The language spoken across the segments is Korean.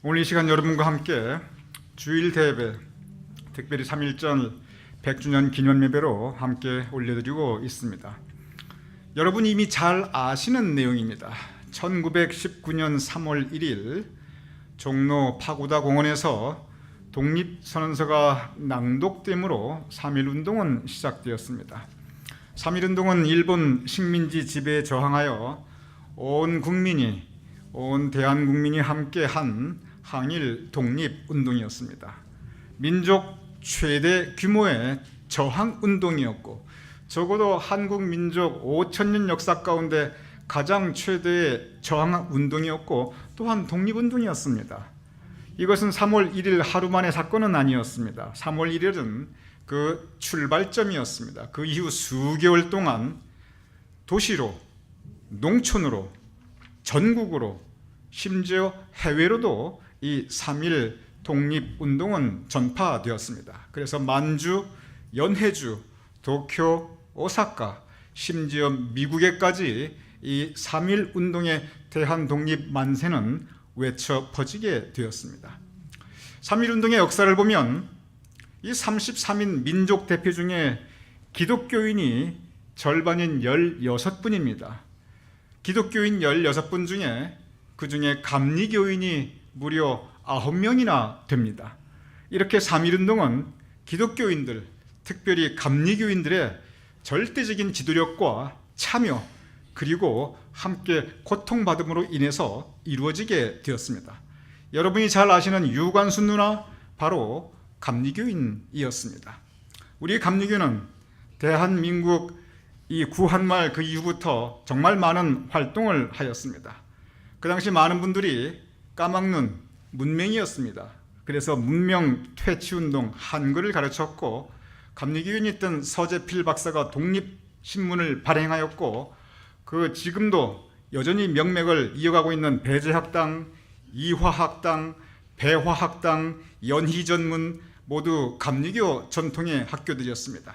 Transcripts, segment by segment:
오늘 이 시간 여러분과 함께 주일 대예배, 특별히 3.1절 100주년 기념 예배로 함께 올려드리고 있습니다. 여러분 이미 잘 아시는 내용입니다. 1919년 3월 1일 종로 파고다 공원에서 독립선언서가 낭독됨으로 3.1운동은 시작되었습니다. 3.1운동은 일본 식민지 지배에 저항하여 온 대한국민이 함께한 항일 독립운동이었습니다. 민족 최대 규모의 저항운동이었고 적어도 한국 민족 5천년 역사 가운데 가장 최대의 저항운동이었고 또한 독립운동이었습니다. 이것은 3월 1일 하루 만의 사건은 아니었습니다. 3월 1일은 그 출발점이었습니다. 그 이후 수개월 동안 도시로, 농촌으로, 전국으로, 심지어 해외로도 이 3.1 독립운동은 전파되었습니다. 그래서 만주, 연해주, 도쿄, 오사카, 심지어 미국에까지 이 3.1 운동의 대한 독립 만세는 외쳐 퍼지게 되었습니다. 3.1 운동의 역사를 보면 이 33인 민족 대표 중에 기독교인이 절반인 16분입니다. 기독교인 16분 중에 그 중에 감리교인이 무려 9명이나 됩니다. 이렇게 3.1 운동은 기독교인들, 특별히 감리교인들의 절대적인 지도력과 참여 그리고 함께 고통받음으로 인해서 이루어지게 되었습니다. 여러분이 잘 아시는 유관순 누나 바로 감리교인이었습니다. 우리 감리교는 대한민국 이 구한말 그 이후부터 정말 많은 활동을 하였습니다. 그 당시 많은 분들이 까막눈, 문맹이었습니다. 그래서 문명 퇴치운동, 한글을 가르쳤고 감리교인이었던 서재필 박사가 독립신문을 발행하였고 그 지금도 여전히 명맥을 이어가고 있는 배재학당, 이화학당, 배화학당, 연희전문 모두 감리교 전통의 학교들이었습니다.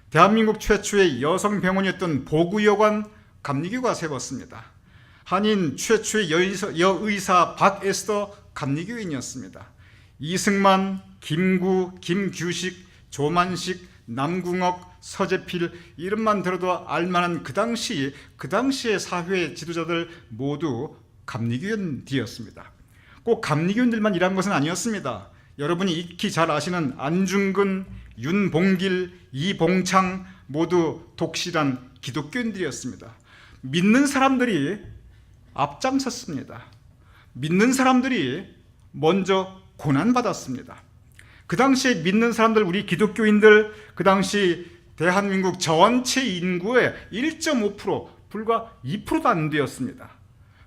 대한민국 최초의 여성병원이었던 보구여관 감리교가 세웠습니다. 한인 최초의 여의사 박에스더 감리교인이었습니다. 이승만, 김구, 김규식, 조만식, 남궁옥, 서재필 이름만 들어도 알만한 그 당시의 사회 지도자들 모두 감리교인들이었습니다. 꼭 감리교인들만 일한 것은 아니었습니다. 여러분이 익히 잘 아시는 안중근, 윤봉길, 이봉창 모두 독실한 기독교인들이었습니다. 믿는 사람들이 앞장섰습니다. 믿는 사람들이 먼저 고난받았습니다. 그 당시에 믿는 사람들, 우리 기독교인들, 그 당시 대한민국 전체 인구의 1.5%, 불과 2%도 안 되었습니다.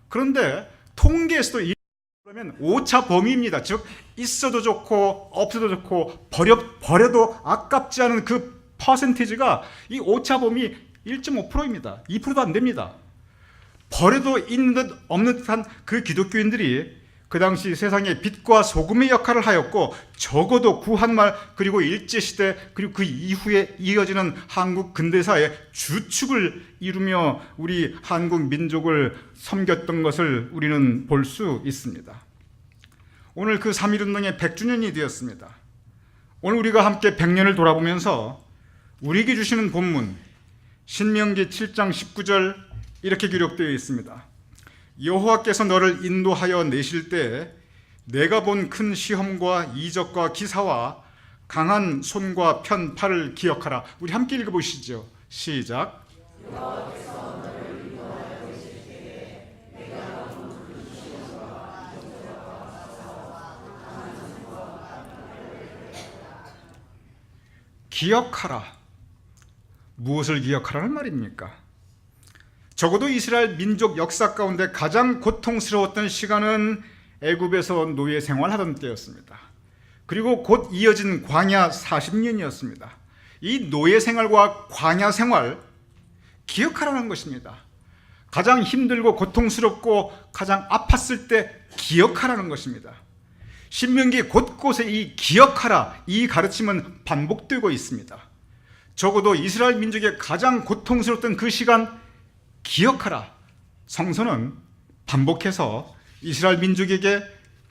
그런데 통계에서도 그러면 오차 범위입니다. 즉 있어도 좋고 없어도 좋고 버려도 아깝지 않은 그 퍼센티지가 이 오차 범위 1.5%입니다. 2%도 안 됩니다. 버려도 있는 듯 없는 듯한 그 기독교인들이 그 당시 세상의 빛과 소금의 역할을 하였고 적어도 구한말 그리고 일제시대 그리고 그 이후에 이어지는 한국 근대사의 주축을 이루며 우리 한국 민족을 섬겼던 것을 우리는 볼 수 있습니다. 오늘 그 3.1 운동의 100주년이 되었습니다. 오늘 우리가 함께 100년을 돌아보면서 우리에게 주시는 본문 신명기 7장 19절 이렇게 기록되어 있습니다. 여호와께서 너를 인도하여 내실 때 내가 본 큰 시험과 이적과 기사와 강한 손과 편 팔을 기억하라. 우리 함께 읽어보시죠. 시작. 기억하라. 무엇을 기억하라는 말입니까? 적어도 이스라엘 민족 역사 가운데 가장 고통스러웠던 시간은 애굽에서 노예 생활하던 때였습니다. 그리고 곧 이어진 광야 40년이었습니다. 이 노예 생활과 광야 생활 기억하라는 것입니다. 가장 힘들고 고통스럽고 가장 아팠을 때 기억하라는 것입니다. 신명기 곳곳에 이 기억하라 이 가르침은 반복되고 있습니다. 적어도 이스라엘 민족의 가장 고통스러웠던 그 시간 기억하라. 성서는 반복해서 이스라엘 민족에게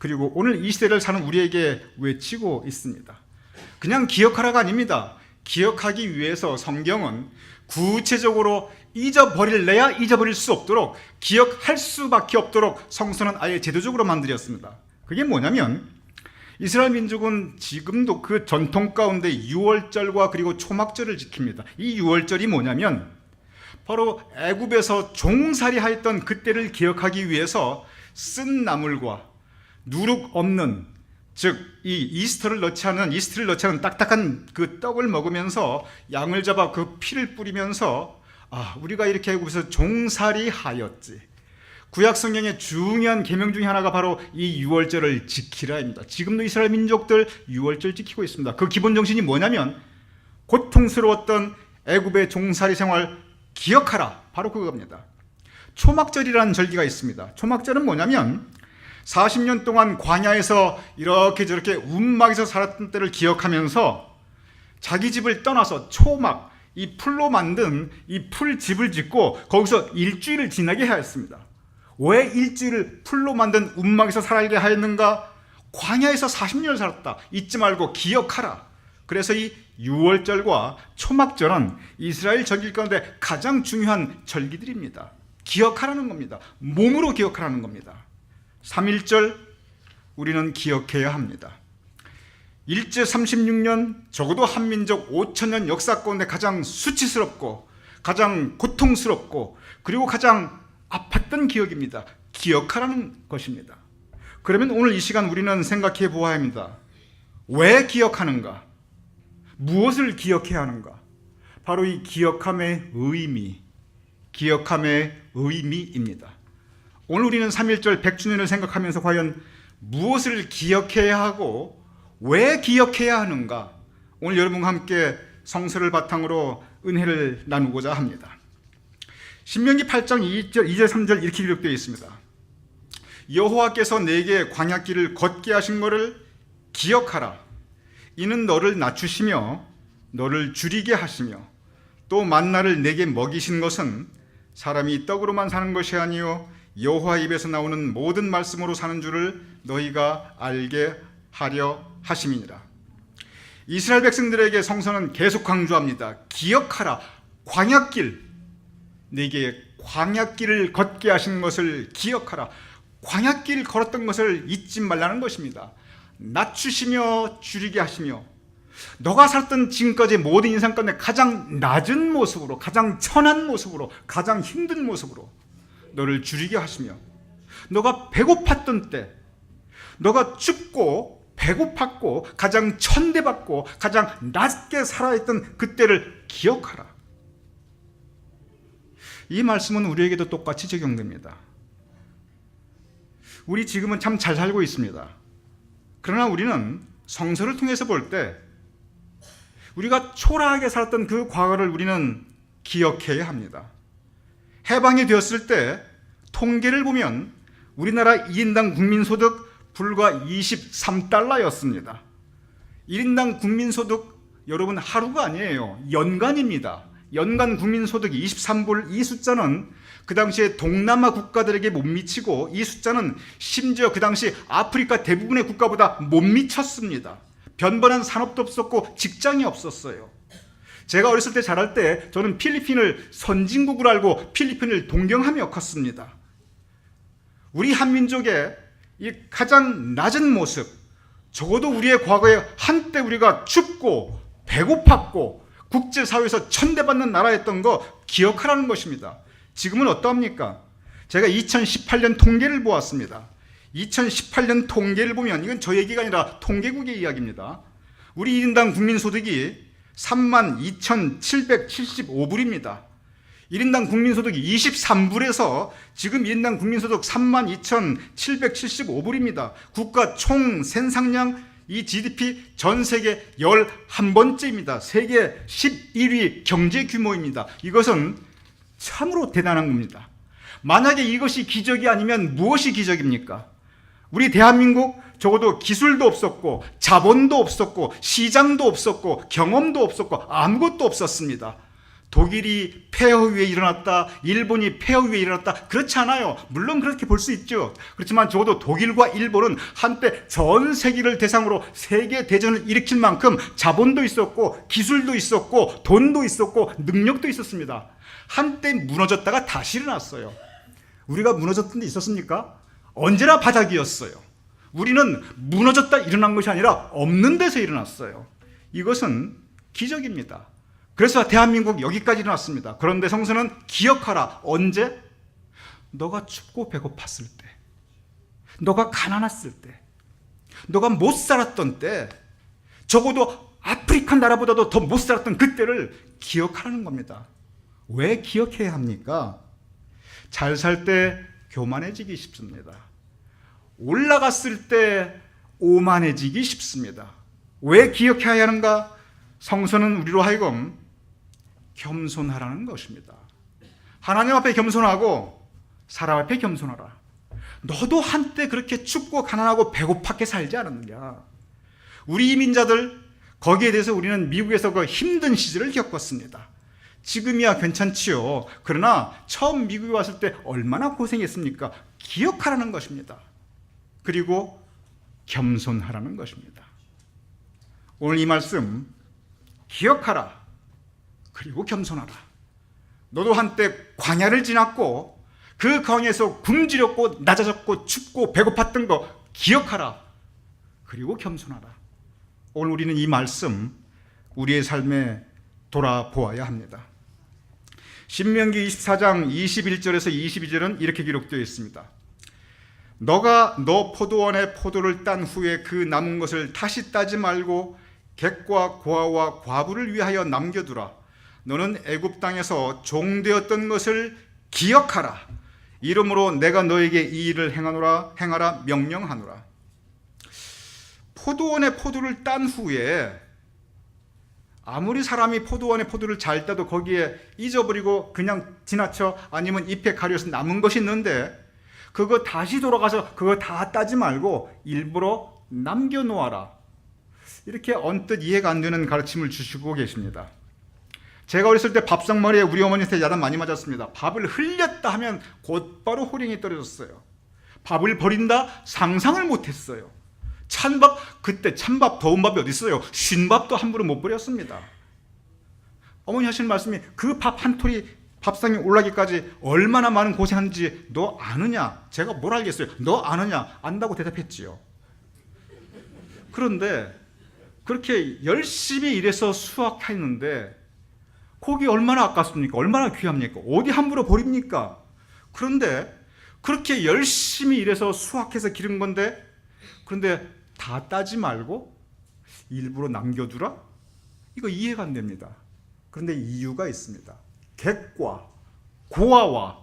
그리고 오늘 이 시대를 사는 우리에게 외치고 있습니다. 그냥 기억하라가 아닙니다. 기억하기 위해서 성경은 구체적으로 잊어버릴래야 잊어버릴 수 없도록, 기억할 수밖에 없도록 성서는 아예 제도적으로 만들었습니다. 그게 뭐냐면 이스라엘 민족은 지금도 그 전통 가운데 유월절과 그리고 초막절을 지킵니다. 이 유월절이 뭐냐면 바로 애굽에서 종살이 하였던 그때를 기억하기 위해서 쓴 나물과 누룩 없는, 즉 이 이스트를 넣지 않은 딱딱한 그 떡을 먹으면서 양을 잡아 그 피를 뿌리면서 우리가 이렇게 애굽에서 종살이 하였지. 구약 성경의 중요한 계명 중에 하나가 바로 이 유월절을 지키라입니다. 지금도 이스라엘 민족들 유월절 지키고 있습니다. 그 기본 정신이 뭐냐면 고통스러웠던 애굽의 종살이 생활 기억하라, 바로 그겁니다. 초막절이라는 절기가 있습니다. 초막절은 뭐냐면 40년 동안 광야에서 이렇게 저렇게 움막에서 살았던 때를 기억하면서 자기 집을 떠나서 초막, 이 풀로 만든 이 풀집을 짓고 거기서 일주일을 지나게 하였습니다. 왜 일주일을 풀로 만든 움막에서 살게 하였는가? 광야에서 40년을 살았다. 잊지 말고 기억하라. 그래서 이 유월절과 초막절은 이스라엘 절기 가운데 가장 중요한 절기들입니다. 기억하라는 겁니다. 몸으로 기억하라는 겁니다. 3.1절 우리는 기억해야 합니다. 일제 36년, 적어도 한민족 5천년 역사 가운데 가장 수치스럽고 가장 고통스럽고 그리고 가장 아팠던 기억입니다. 기억하라는 것입니다. 그러면 오늘 이 시간 우리는 생각해 보아야 합니다. 왜 기억하는가? 무엇을 기억해야 하는가? 바로 이 기억함의 의미입니다. 오늘 우리는 3.1절 100주년을 생각하면서 과연 무엇을 기억해야 하고 왜 기억해야 하는가? 오늘 여러분과 함께 성서를 바탕으로 은혜를 나누고자 합니다. 신명기 8장 2절 3절 이렇게 기록되어 있습니다. 여호와께서 내게 광야길을 걷게 하신 것을 기억하라. 이는 너를 낮추시며 너를 줄이게 하시며 또 만나를 내게 먹이신 것은 사람이 떡으로만 사는 것이 아니요 여호와 입에서 나오는 모든 말씀으로 사는 줄을 너희가 알게 하려 하심이니라. 이스라엘 백성들에게 성서는 계속 강조합니다. 기억하라. 광야길, 내게 광야길을 걷게 하신 것을 기억하라. 광야길 걸었던 것을 잊지 말라는 것입니다. 낮추시며 줄이게 하시며 너가 살았던 지금까지 모든 인생 가운데 가장 낮은 모습으로, 가장 천한 모습으로, 가장 힘든 모습으로 너를 줄이게 하시며 너가 배고팠던 때, 너가 춥고 배고팠고 가장 천대받고 가장 낮게 살아있던 그때를 기억하라. 이 말씀은 우리에게도 똑같이 적용됩니다. 우리 지금은 참 잘 살고 있습니다. 그러나 우리는 성서를 통해서 볼 때 우리가 초라하게 살았던 그 과거를 우리는 기억해야 합니다. 해방이 되었을 때 통계를 보면 우리나라 1인당 국민소득 불과 23달러였습니다. 1인당 국민소득, 여러분 하루가 아니에요. 연간입니다. 연간 국민소득이 23불, 이 숫자는 그 당시에 동남아 국가들에게 못 미치고 이 숫자는 심지어 그 당시 아프리카 대부분의 국가보다 못 미쳤습니다. 변변한 산업도 없었고 직장이 없었어요. 제가 어렸을 때 자랄 때 저는 필리핀을 선진국으로 알고 필리핀을 동경하며 컸습니다. 우리 한민족의 이 가장 낮은 모습, 적어도 우리의 과거에 한때 우리가 춥고 배고팠고 국제사회에서 천대받는 나라였던 거 기억하라는 것입니다. 지금은 어떠합니까? 제가 2018년 통계를 보았습니다. 2018년 통계를 보면 이건 저 얘기가 아니라 통계국의 이야기입니다. 우리 1인당 국민소득이 32,775불입니다. 1인당 국민소득이 23불에서 지금 1인당 국민소득 32,775불입니다. 국가 총 생산량 이 GDP 전 세계 11번째입니다. 세계 11위 경제 규모입니다. 이것은 참으로 대단한 겁니다. 만약에 이것이 기적이 아니면 무엇이 기적입니까? 우리 대한민국 적어도 기술도 없었고 자본도 없었고 시장도 없었고 경험도 없었고 아무것도 없었습니다. 독일이 폐허 위에 일어났다, 일본이 폐허 위에 일어났다, 그렇지 않아요. 물론 그렇게 볼 수 있죠. 그렇지만 적어도 독일과 일본은 한때 전 세계를 대상으로 세계 대전을 일으킬 만큼 자본도 있었고 기술도 있었고 돈도 있었고 능력도 있었습니다. 한때 무너졌다가 다시 일어났어요. 우리가 무너졌던 데 있었습니까? 언제나 바닥이었어요. 우리는 무너졌다 일어난 것이 아니라 없는 데서 일어났어요. 이것은 기적입니다. 그래서 대한민국 여기까지 일어났습니다. 그런데 성서는 기억하라. 언제? 너가 춥고 배고팠을 때, 너가 가난했을 때, 너가 못 살았던 때, 적어도 아프리카 나라보다도 더 못 살았던 그때를 기억하라는 겁니다. 왜 기억해야 합니까? 잘 살 때 교만해지기 쉽습니다. 올라갔을 때 오만해지기 쉽습니다. 왜 기억해야 하는가? 성서는 우리로 하여금 겸손하라는 것입니다. 하나님 앞에 겸손하고 사람 앞에 겸손하라. 너도 한때 그렇게 춥고 가난하고 배고팠게 살지 않았느냐? 우리 이민자들, 거기에 대해서 우리는 미국에서 그 힘든 시절을 겪었습니다. 지금이야 괜찮지요. 그러나 처음 미국에 왔을 때 얼마나 고생했습니까? 기억하라는 것입니다. 그리고 겸손하라는 것입니다. 오늘 이 말씀, 기억하라. 그리고 겸손하라. 너도 한때 광야를 지났고 그 광야에서 굶주렸고 낮아졌고 춥고 배고팠던 거 기억하라. 그리고 겸손하라. 오늘 우리는 이 말씀 우리의 삶에 돌아보아야 합니다. 신명기 24장 21절에서 22절은 이렇게 기록되어 있습니다. 너가 너 포도원의 포도를 딴 후에 그 남은 것을 다시 따지 말고 객과 고아와 과부를 위하여 남겨두라. 너는 애굽 땅에서 종되었던 것을 기억하라. 이러므로 내가 너에게 이 일을 행하라 명령하노라. 포도원의 포도를 딴 후에 아무리 사람이 포도원의 포도를 잘 따도 거기에 잊어버리고 그냥 지나쳐 아니면 잎에 가려서 남은 것이 있는데 그거 다시 돌아가서 그거 다 따지 말고 일부러 남겨놓아라. 이렇게 언뜻 이해가 안 되는 가르침을 주시고 계십니다. 제가 어렸을 때 밥상머리에 우리 어머니한테 야단 많이 맞았습니다. 밥을 흘렸다 하면 곧바로 호령이 떨어졌어요. 밥을 버린다? 상상을 못했어요. 찬밥, 그때 찬밥, 더운 밥이 어디 있어요? 쉰 밥도 함부로 못 버렸습니다. 어머니 하시는 말씀이 그 밥 한 톨이 밥상에 올라기까지 얼마나 많은 고생하는지 너 아느냐? 제가 뭘 알겠어요? 너 아느냐? 안다고 대답했지요. 그런데 그렇게 열심히 일해서 수확했는데 고기 얼마나 아깝습니까? 얼마나 귀합니까? 어디 함부로 버립니까? 그런데 그렇게 열심히 일해서 수확해서 기른 건데 그런데 다 따지 말고 일부러 남겨두라? 이거 이해가 안 됩니다. 그런데 이유가 있습니다. 객과 고아와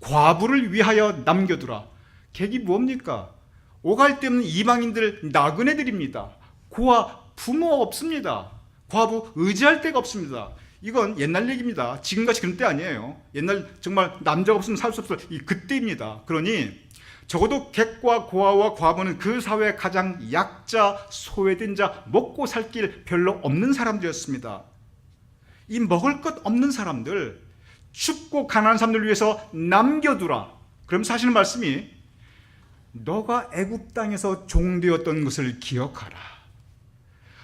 과부를 위하여 남겨두라. 객이 뭡니까? 오갈 데 없는 이방인들 나그네들입니다. 고아 부모 없습니다. 과부 의지할 데가 없습니다. 이건 옛날 얘기입니다. 지금같이 그런 때 아니에요. 옛날 정말 남자가 없으면 살 수 없을 이 그때입니다. 그러니 적어도 객과 고아와 과부는 그 사회의 가장 약자, 소외된 자, 먹고 살 길 별로 없는 사람들이었습니다. 이 먹을 것 없는 사람들, 춥고 가난한 사람들 위해서 남겨두라. 그럼 사실 말씀이 너가 애굽 땅에서 종되었던 것을 기억하라.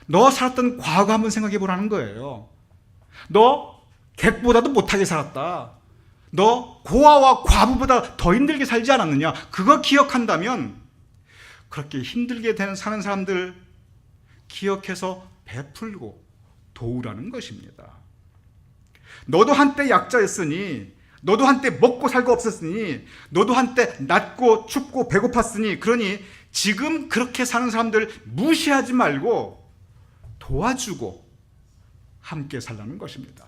너 살았던 과거 한번 생각해 보라는 거예요. 너 객보다도 못하게 살았다. 너 고아와 과부보다 더 힘들게 살지 않았느냐? 그거 기억한다면 그렇게 힘들게 사는 사람들 기억해서 베풀고 도우라는 것입니다. 너도 한때 약자였으니, 너도 한때 먹고 살고 없었으니, 너도 한때 낮고 춥고 배고팠으니, 그러니 지금 그렇게 사는 사람들 무시하지 말고 도와주고 함께 살라는 것입니다.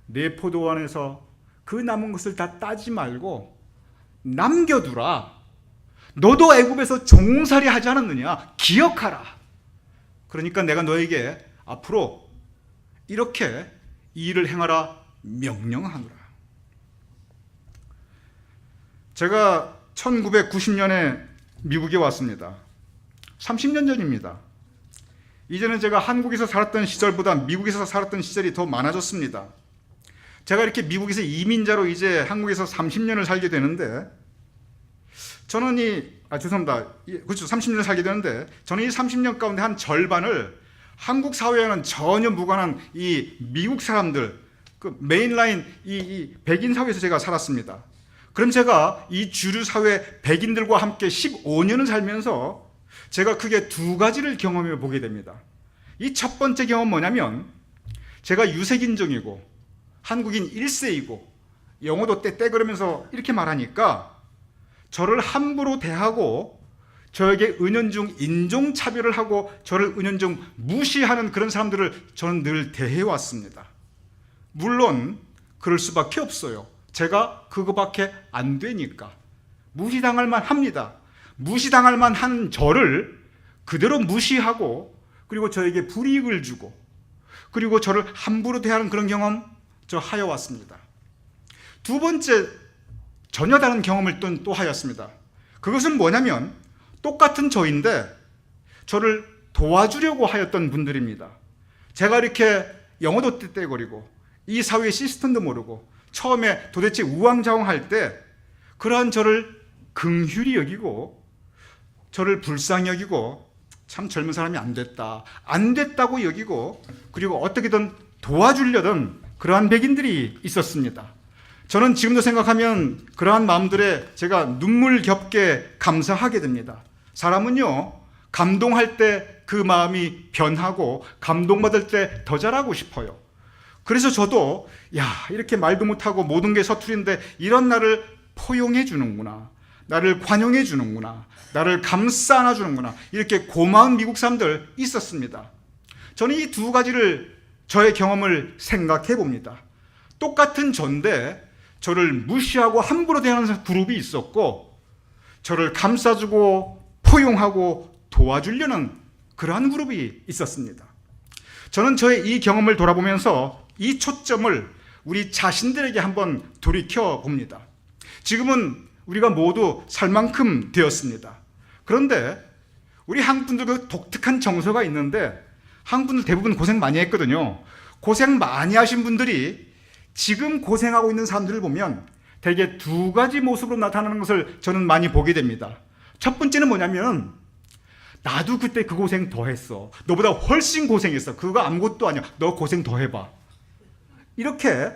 내 포도원에서 그 남은 것을 다 따지 말고 남겨두라. 너도 애굽에서 종살이 하지 않았느냐? 기억하라. 그러니까 내가 너에게 앞으로 이렇게 이 일을 행하라 명령하노라. 제가 1990년에 미국에 왔습니다. 30년 전입니다. 이제는 제가 한국에서 살았던 시절보다 미국에서 살았던 시절이 더 많아졌습니다. 제가 이렇게 미국에서 이민자로 이제 한국에서 30년을 살게 되는데, 저는 죄송합니다. 그렇죠. 30년을 살게 되는데, 저는 이 30년 가운데 한 절반을 한국 사회와는 전혀 무관한 이 미국 사람들, 그 메인라인 이 백인 사회에서 제가 살았습니다. 그럼 제가 이 주류 사회 백인들과 함께 15년을 살면서 제가 크게 두 가지를 경험해 보게 됩니다. 이 첫 번째 경험은 뭐냐면, 제가 유색인종이고 한국인 1세이고 영어도 떼 그러면서 이렇게 말하니까 저를 함부로 대하고 저에게 은연중 인종차별을 하고 저를 은연중 무시하는 그런 사람들을 저는 늘 대해왔습니다. 물론 그럴 수밖에 없어요. 제가 그거밖에 안 되니까. 무시당할 만 합니다. 무시당할 만한 저를 그대로 무시하고, 그리고 저에게 불이익을 주고, 그리고 저를 함부로 대하는 그런 경험 저 하여왔습니다. 두 번째, 전혀 다른 경험을 또 하였습니다. 그것은 뭐냐면, 똑같은 저인데 저를 도와주려고 하였던 분들입니다. 제가 이렇게 영어도 떼떼거리고 이 사회의 시스템도 모르고 처음에 도대체 우왕좌왕할 때 그러한 저를 긍휼히 여기고 저를 불쌍히 여기고, 참 젊은 사람이 안 됐다고 여기고, 그리고 어떻게든 도와주려던 그러한 백인들이 있었습니다. 저는 지금도 생각하면 그러한 마음들에 제가 눈물겹게 감사하게 됩니다. 사람은요, 감동할 때 그 마음이 변하고 감동받을 때 더 잘하고 싶어요. 그래서 저도 이렇게 말도 못하고 모든 게 서투른데 이런 나를 포용해 주는구나, 나를 관용해 주는구나, 나를 감싸 안아 주는구나, 이렇게 고마운 미국 사람들 있었습니다. 저는 이 두 가지를, 저의 경험을 생각해 봅니다. 똑같은 전데 저를 무시하고 함부로 대하는 그룹이 있었고, 저를 감싸주고 포용하고 도와주려는 그러한 그룹이 있었습니다. 저는 저의 이 경험을 돌아보면서 이 초점을 우리 자신들에게 한번 돌이켜 봅니다. 지금은 우리가 모두 살 만큼 되었습니다. 그런데 우리 한국 분들 그 독특한 정서가 있는데, 한국 분들 대부분 고생 많이 했거든요. 고생 많이 하신 분들이 지금 고생하고 있는 사람들을 보면 대개 두 가지 모습으로 나타나는 것을 저는 많이 보게 됩니다. 첫 번째는 뭐냐면, 나도 그때 그 고생 더 했어, 너보다 훨씬 고생했어, 그거 아무것도 아니야, 너 고생 더 해봐, 이렇게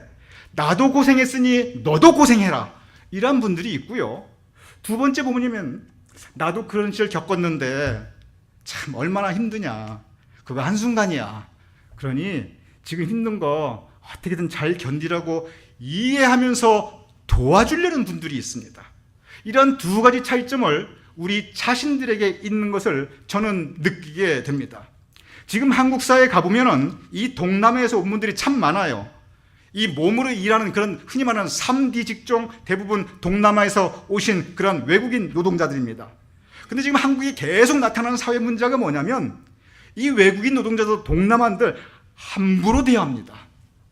나도 고생했으니 너도 고생해라, 이런 분들이 있고요. 두 번째 부분이면, 나도 그런 시절 겪었는데 참 얼마나 힘드냐, 그거 한순간이야, 그러니 지금 힘든 거 어떻게든 잘 견디라고 이해하면서 도와주려는 분들이 있습니다. 이런 두 가지 차이점을 우리 자신들에게 있는 것을 저는 느끼게 됩니다. 지금 한국 사회에 가보면은 이 동남아에서 온 분들이 참 많아요. 이 몸으로 일하는 그런 흔히 말하는 3D 직종, 대부분 동남아에서 오신 그런 외국인 노동자들입니다. 근데 지금 한국이 계속 나타나는 사회 문제가 뭐냐면, 이 외국인 노동자도 동남아인들 함부로 대합니다.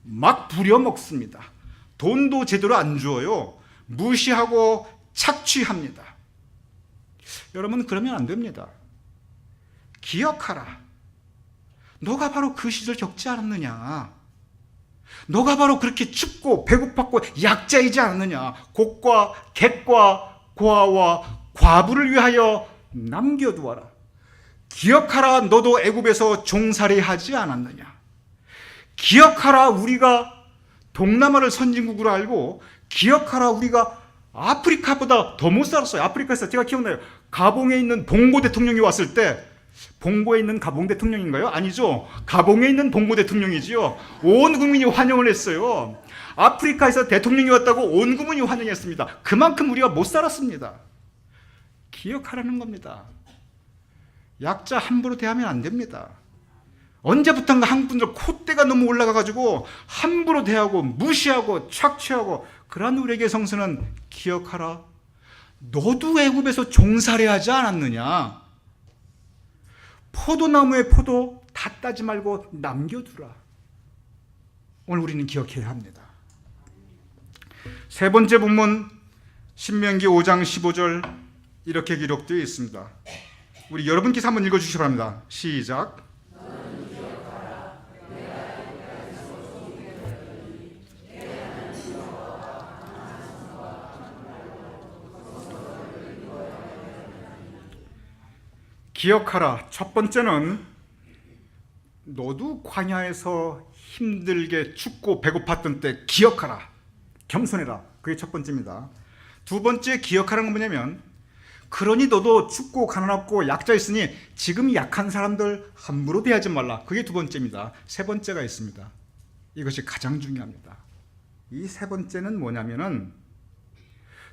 막 부려먹습니다. 돈도 제대로 안 주어요. 무시하고 착취합니다. 여러분, 그러면 안 됩니다. 기억하라. 너가 바로 그 시절 겪지 않았느냐. 너가 바로 그렇게 춥고 배고팠고 약자이지 않았느냐. 곡과 객과 고아와 과부를 위하여 남겨두어라. 기억하라. 너도 애굽에서 종살이하지 않았느냐. 기억하라. 우리가 동남아를 선진국으로 알고, 기억하라. 우리가 아프리카보다 더 못 살았어요. 아프리카에서 제가 기억나요. 가봉에 있는 봉고 대통령이 왔을 때, 봉고에 있는 가봉 대통령인가요? 아니죠. 가봉에 있는 봉고 대통령이지요. 온 국민이 환영을 했어요. 아프리카에서 대통령이 왔다고 온 국민이 환영했습니다. 그만큼 우리가 못 살았습니다. 기억하라는 겁니다. 약자 함부로 대하면 안 됩니다. 언제부턴가 한국 분들 콧대가 너무 올라가가지고 함부로 대하고 무시하고 착취하고, 그러한 우리에게 성서는 기억하라. 너도 애굽에서 종살이하지 않았느냐. 포도나무의 포도 다 따지 말고 남겨두라. 오늘 우리는 기억해야 합니다. 세 번째 본문, 신명기 5장 15절 이렇게 기록되어 있습니다. 우리 여러분께서 한번 읽어주시기 바랍니다. 시작. 기억하라. 첫 번째는 너도 광야에서 힘들게 춥고 배고팠던 때 기억하라. 겸손해라. 그게 첫 번째입니다. 두 번째 기억하라는 건 뭐냐면, 그러니 너도 춥고 가난하고 약자 있으니 지금 약한 사람들 함부로 대하지 말라. 그게 두 번째입니다. 세 번째가 있습니다. 이것이 가장 중요합니다. 이 세 번째는 뭐냐면은,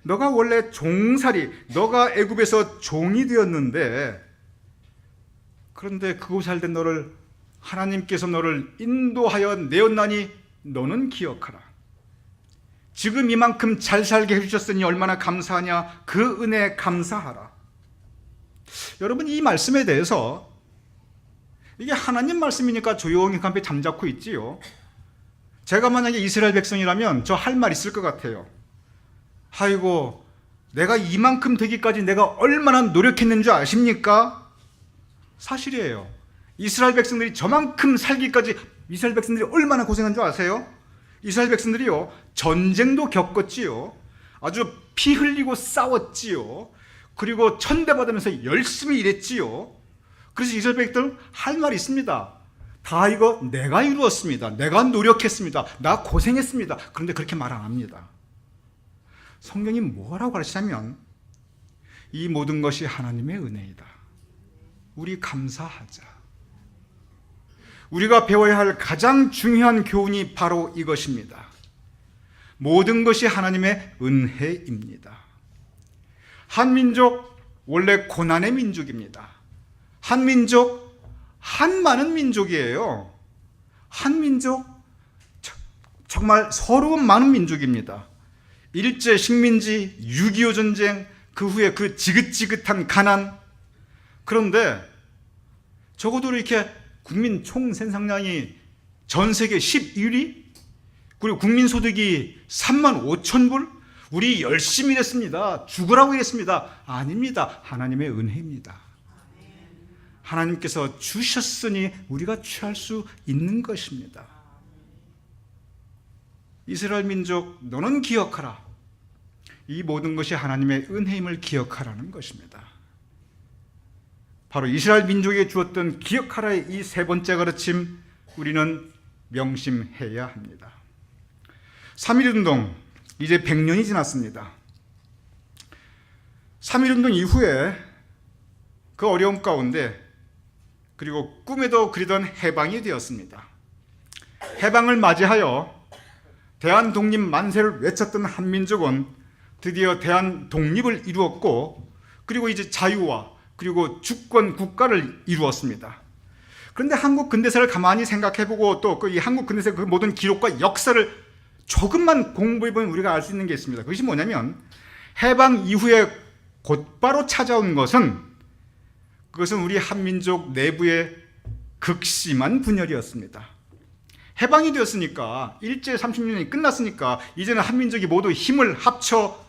너가 원래 종살이, 너가 애굽에서 종이 되었는데, 그런데 그곳에 살던 너를 하나님께서 너를 인도하여 내었나니 너는 기억하라. 지금 이만큼 잘 살게 해주셨으니 얼마나 감사하냐. 그 은혜에 감사하라. 여러분, 이 말씀에 대해서, 이게 하나님 말씀이니까 조용히 감에 잠자코 있지요. 제가 만약에 이스라엘 백성이라면 저 할 말 있을 것 같아요. 아이고, 내가 이만큼 되기까지 내가 얼마나 노력했는 줄 아십니까? 사실이에요. 이스라엘 백성들이 저만큼 살기까지 이스라엘 백성들이 얼마나 고생한 줄 아세요? 이스라엘 백성들이요, 전쟁도 겪었지요. 아주 피 흘리고 싸웠지요. 그리고 천대받으면서 열심히 일했지요. 그래서 이스라엘 백성들은 할 말이 있습니다. 다 이거 내가 이루었습니다. 내가 노력했습니다. 나 고생했습니다. 그런데 그렇게 말 안 합니다. 성경이 뭐라고 가르치냐면, 이 모든 것이 하나님의 은혜이다. 우리 감사하자. 우리가 배워야 할 가장 중요한 교훈이 바로 이것입니다. 모든 것이 하나님의 은혜입니다. 한 민족, 원래 고난의 민족입니다. 한 민족, 한 많은 민족이에요. 한 민족, 정말 서러운 많은 민족입니다. 일제 식민지, 6.25 전쟁, 그 후에 그 지긋지긋한 가난. 그런데 적어도 이렇게 국민 총 생산량이 전 세계 11위, 그리고 국민 소득이 3만 5천 불, 우리 열심히 일했습니다. 죽으라고 일했습니다. 아닙니다. 하나님의 은혜입니다. 하나님께서 주셨으니 우리가 취할 수 있는 것입니다. 이스라엘 민족, 너는 기억하라. 이 모든 것이 하나님의 은혜임을 기억하라는 것입니다. 바로 이스라엘 민족에게 주었던 기억하라의 이 세 번째 가르침, 우리는 명심해야 합니다. 3.1운동, 이제 100년이 지났습니다. 3.1운동 이후에 그 어려움 가운데, 그리고 꿈에도 그리던 해방이 되었습니다. 해방을 맞이하여 대한 독립 만세를 외쳤던 한민족은 드디어 대한 독립을 이루었고, 그리고 이제 자유와 그리고 주권 국가를 이루었습니다. 그런데 한국 근대사를 가만히 생각해보고 또 이 한국 근대사의 그 모든 기록과 역사를 조금만 공부해보면 우리가 알 수 있는 게 있습니다. 그것이 뭐냐면, 해방 이후에 곧바로 찾아온 그것은 우리 한민족 내부의 극심한 분열이었습니다. 해방이 되었으니까, 일제 30년이 끝났으니까 이제는 한민족이 모두 힘을 합쳐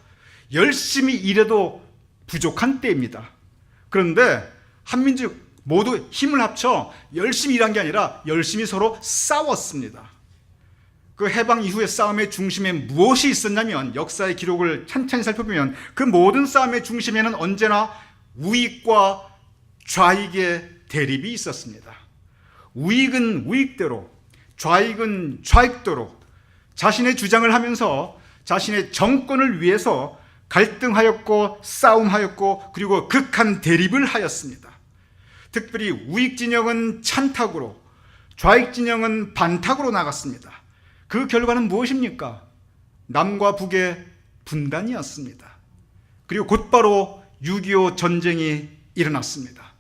열심히 일해도 부족한 때입니다. 그런데 한민족 모두 힘을 합쳐 열심히 일한 게 아니라 열심히 서로 싸웠습니다. 그 해방 이후의 싸움의 중심에 무엇이 있었냐면, 역사의 기록을 찬찬히 살펴보면 그 모든 싸움의 중심에는 언제나 우익과 좌익의 대립이 있었습니다. 우익은 우익대로, 좌익은 좌익대로 자신의 주장을 하면서 자신의 정권을 위해서 갈등하였고 싸움하였고, 그리고 극한 대립을 하였습니다. 특별히 우익 진영은 찬탁으로, 좌익 진영은 반탁으로 나갔습니다. 그 결과는 무엇입니까? 남과 북의 분단이었습니다. 그리고 곧바로 6.25 전쟁이 일어났습니다.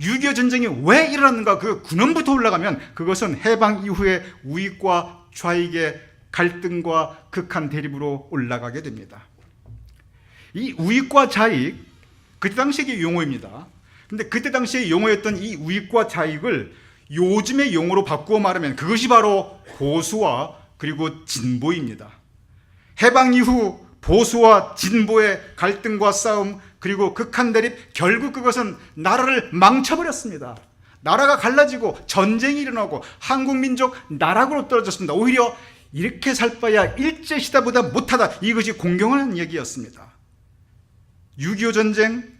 6.25 전쟁이 왜 일어났는가? 그 근원부터 올라가면 그것은 해방 이후에 우익과 좌익의 갈등과 극한 대립으로 올라가게 됩니다. 이 우익과 좌익, 그때 당시의 용어입니다. 근데 그때 당시의 용어였던 이 우익과 좌익을 요즘의 용어로 바꾸어 말하면 그것이 바로 보수와 그리고 진보입니다. 해방 이후 보수와 진보의 갈등과 싸움, 그리고 극한 대립, 결국 그것은 나라를 망쳐버렸습니다. 나라가 갈라지고 전쟁이 일어나고 한국 민족 나락으로 떨어졌습니다. 오히려 이렇게 살 바야 일제시대보다 못하다, 이것이 공경하는 얘기였습니다. 6.25 전쟁,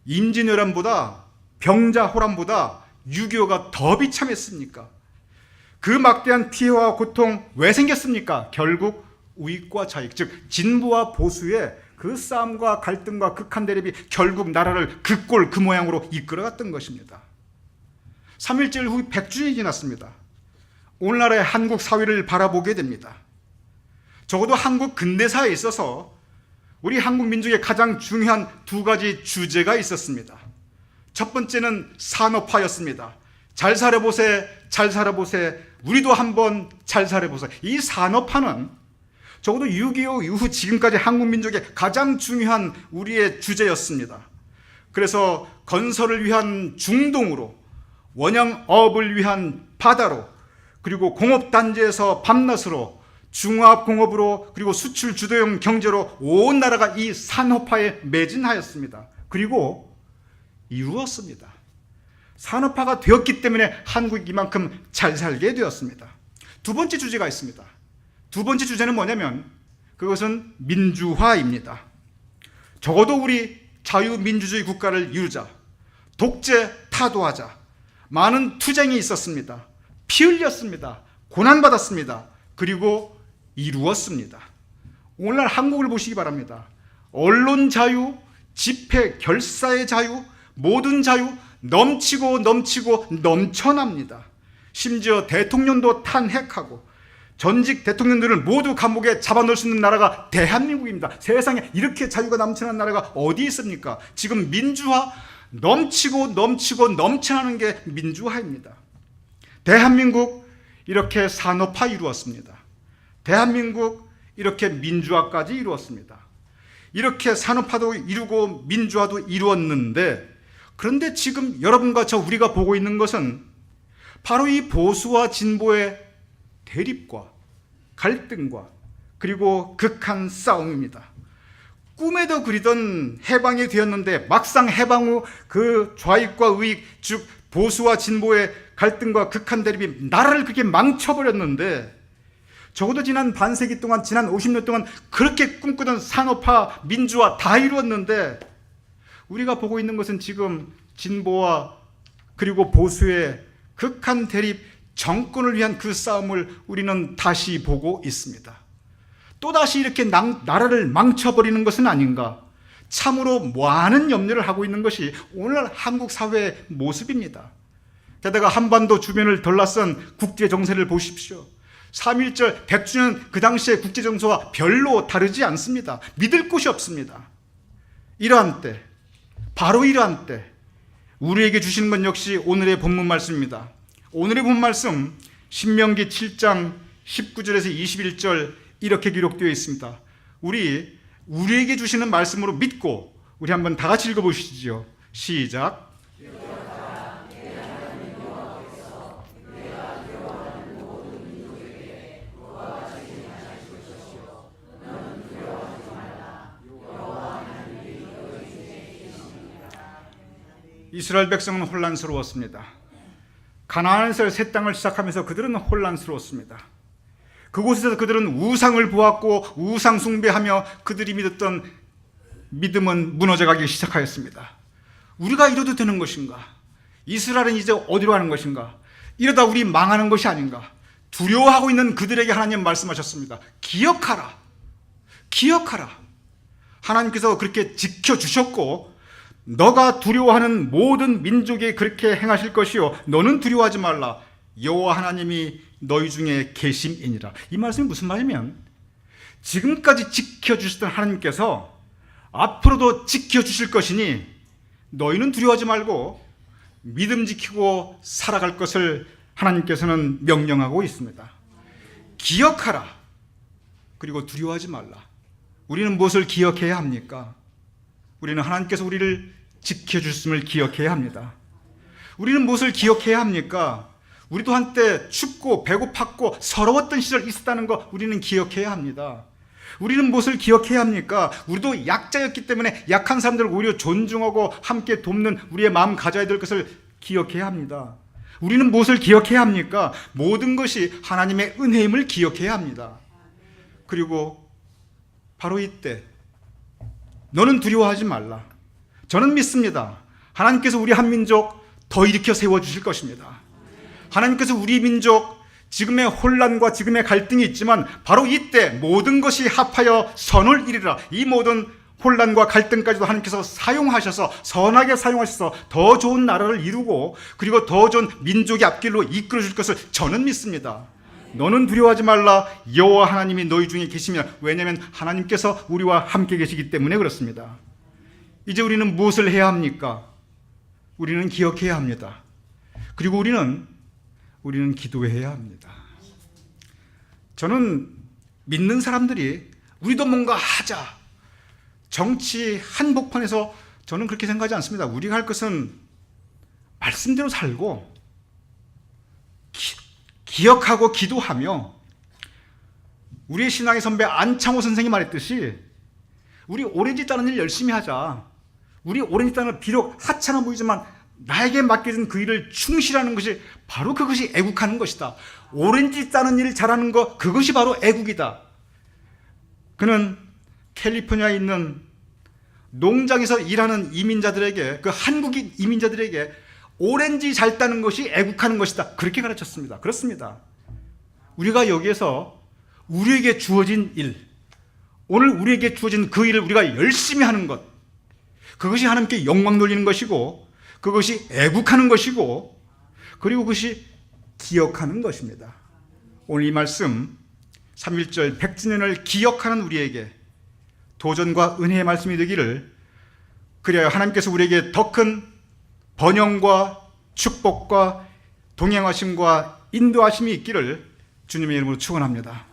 임진왜란보다 병자 호란보다 6.25가 더 비참했습니까? 그 막대한 피해와 고통 왜 생겼습니까? 결국 우익과 좌익, 즉 진보와 보수의 그 싸움과 갈등과 극한 대립이 결국 나라를 그 꼴 그 모양으로 이끌어갔던 것입니다. 3.1절 후 100주년이 지났습니다. 오늘날의 한국 사회를 바라보게 됩니다. 적어도 한국 근대사에 있어서 우리 한국 민족의 가장 중요한 두 가지 주제가 있었습니다. 첫 번째는 산업화였습니다. 잘 살아보세, 잘 살아보세, 우리도 한번 잘 살아보세. 이 산업화는 적어도 6.25 이후 지금까지 한국 민족의 가장 중요한 우리의 주제였습니다. 그래서 건설을 위한 중동으로, 원양어업을 위한 바다로, 그리고 공업단지에서 밤낮으로, 중화합공업으로, 그리고 수출 주도형 경제로 온 나라가 이 산업화에 매진하였습니다. 그리고 이루었습니다. 산업화가 되었기 때문에 한국이 이만큼 잘 살게 되었습니다. 두 번째 주제가 있습니다. 두 번째 주제는 뭐냐면 그것은 민주화입니다. 적어도 우리 자유민주주의 국가를 이루자, 독재 타도하자, 많은 투쟁이 있었습니다. 피 흘렸습니다. 고난받았습니다. 그리고 이루었습니다. 오늘날 한국을 보시기 바랍니다. 언론 자유, 집회 결사의 자유, 모든 자유 넘치고 넘치고 넘쳐납니다. 심지어 대통령도 탄핵하고 전직 대통령들을 모두 감옥에 잡아넣을 수 있는 나라가 대한민국입니다. 세상에 이렇게 자유가 넘치는 나라가 어디 있습니까? 지금 민주화 넘치고 넘치고 넘쳐나는 게 민주화입니다. 대한민국 이렇게 산업화 이루었습니다. 대한민국 이렇게 민주화까지 이루었습니다. 이렇게 산업화도 이루고 민주화도 이루었는데, 그런데 지금 여러분과 우리가 보고 있는 것은 바로 이 보수와 진보의 대립과 갈등과 그리고 극한 싸움입니다. 꿈에도 그리던 해방이 되었는데 막상 해방 후 그 좌익과 우익, 즉 보수와 진보의 갈등과 극한 대립이 나라를 그렇게 망쳐버렸는데, 적어도 지난 반세기 동안, 지난 50년 동안 그렇게 꿈꾸던 산업화, 민주화 다 이루었는데 우리가 보고 있는 것은 지금 진보와 그리고 보수의 극한 대립, 정권을 위한 그 싸움을 우리는 다시 보고 있습니다. 또다시 이렇게 나라를 망쳐버리는 것은 아닌가? 참으로 많은 염려를 하고 있는 것이 오늘날 한국 사회의 모습입니다. 게다가 한반도 주변을 둘러싼 국제 정세를 보십시오. 3.1절 100주년 그 당시의 국제 정세와 별로 다르지 않습니다. 믿을 곳이 없습니다. 이러한 때, 바로 이러한 때 우리에게 주시는 건 역시 오늘의 본문 말씀입니다. 오늘의 본문 말씀 신명기 7장 19절에서 21절 이렇게 기록되어 있습니다. 우리에게 주시는 말씀으로 믿고 우리 한번 다 같이 읽어보시죠. 시작. 이스라엘 백성은 혼란스러웠습니다. 가나안에서 새 땅을 시작하면서 그들은 혼란스러웠습니다. 그곳에서 그들은 우상을 보았고 우상 숭배하며 그들이 믿었던 믿음은 무너져가기 시작하였습니다. 우리가 이래도 되는 것인가? 이스라엘은 이제 어디로 가는 것인가? 이러다 우리 망하는 것이 아닌가? 두려워하고 있는 그들에게 하나님 말씀하셨습니다. 기억하라. 기억하라. 하나님께서 그렇게 지켜주셨고 너가 두려워하는 모든 민족이 그렇게 행하실 것이요 너는 두려워하지 말라. 여호와 하나님이 너희 중에 계심이니라. 이 말씀이 무슨 말이면 지금까지 지켜주셨던 하나님께서 앞으로도 지켜주실 것이니 너희는 두려워하지 말고 믿음 지키고 살아갈 것을 하나님께서는 명령하고 있습니다. 기억하라. 그리고 두려워하지 말라. 우리는 무엇을 기억해야 합니까? 우리는 하나님께서 우리를 지켜주심을 기억해야 합니다. 우리는 무엇을 기억해야 합니까? 우리도 한때 춥고 배고팠고 서러웠던 시절 있었다는 거 우리는 기억해야 합니다. 우리는 무엇을 기억해야 합니까? 우리도 약자였기 때문에 약한 사람들을 오히려 존중하고 함께 돕는 우리의 마음 가져야 될 것을 기억해야 합니다. 우리는 무엇을 기억해야 합니까? 모든 것이 하나님의 은혜임을 기억해야 합니다. 그리고 바로 이때 너는 두려워하지 말라. 저는 믿습니다. 하나님께서 우리 한민족 더 일으켜 세워주실 것입니다. 하나님께서 우리 민족 지금의 혼란과 지금의 갈등이 있지만 바로 이때 모든 것이 합하여 선을 이루라. 이 모든 혼란과 갈등까지도 하나님께서 사용하셔서 선하게 사용하셔서 더 좋은 나라를 이루고 그리고 더 좋은 민족의 앞길로 이끌어 줄 것을 저는 믿습니다. 너는 두려워하지 말라. 여호와 하나님이 너희 중에 계시면, 왜냐하면 하나님께서 우리와 함께 계시기 때문에 그렇습니다. 이제 우리는 무엇을 해야 합니까? 우리는 기억해야 합니다. 그리고 우리는 기도해야 합니다. 저는 믿는 사람들이 우리도 뭔가 하자, 정치 한복판에서 저는 그렇게 생각하지 않습니다. 우리가 할 것은 말씀대로 살고 기억하고 기도하며, 우리의 신앙의 선배 안창호 선생이 말했듯이 우리 오렌지 따는 일 열심히 하자. 우리 오렌지 따는 일 비록 하찮아 보이지만 나에게 맡겨진 그 일을 충실하는 것이 바로 그것이 애국하는 것이다. 오렌지 따는 일을 잘하는 것, 그것이 바로 애국이다. 그는 캘리포니아에 있는 농장에서 일하는 이민자들에게, 그 한국인 이민자들에게 오렌지 잘 따는 것이 애국하는 것이다, 그렇게 가르쳤습니다. 그렇습니다. 우리가 여기에서 우리에게 주어진 일, 오늘 우리에게 주어진 그 일을 우리가 열심히 하는 것, 그것이 하나님께 영광 돌리는 것이고, 그것이 애국하는 것이고, 그리고 그것이 기억하는 것입니다. 오늘 이 말씀 3.1절 100주년을 기억하는 우리에게 도전과 은혜의 말씀이 되기를, 그래야 하나님께서 우리에게 더 큰 번영과 축복과 동행하심과 인도하심이 있기를 주님의 이름으로 축원합니다.